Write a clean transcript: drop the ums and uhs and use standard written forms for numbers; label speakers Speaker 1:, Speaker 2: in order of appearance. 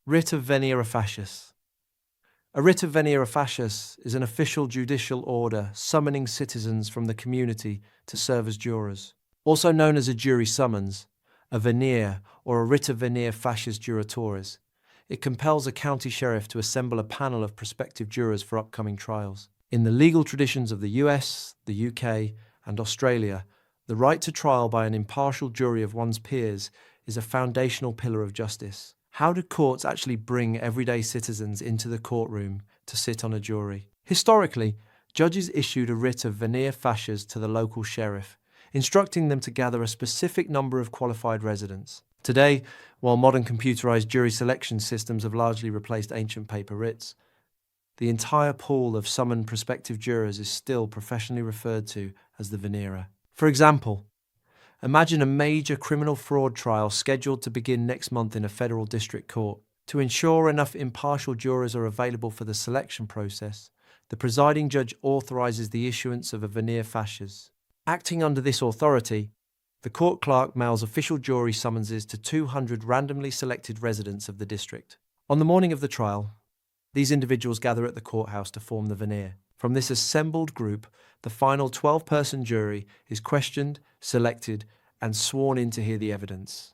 Speaker 1: Writ of Venire Facias. A writ of Venire Facias is an official judicial order summoning citizens from the community to serve as jurors. Also known as a jury summons, a venire or a writ of Venire Facias juratores, it compels a county sheriff to assemble a panel of prospective jurors for upcoming trials. In the legal traditions of the US, the UK, and Australia, the right to trial by an impartial jury of one's peers is a foundational pillar of justice. How do courts actually bring everyday citizens into the courtroom to sit on a jury? Historically, judges issued a writ of Venire Facias to the local sheriff, instructing them to gather a specific number of qualified residents. Today, while modern computerized jury selection systems have largely replaced ancient paper writs, the entire pool of summoned prospective jurors is still professionally referred to as the venire. For example, imagine a major criminal fraud trial scheduled to begin next month in a federal district court. To ensure enough impartial jurors are available for the selection process, the presiding judge authorizes the issuance of a Venire Facias. Acting under this authority, the court clerk mails official jury summonses to 200 randomly selected residents of the district. On the morning of the trial, these individuals gather at the courthouse to form the venire. From this assembled group, the final 12-person jury is questioned, selected, and sworn in to hear the evidence.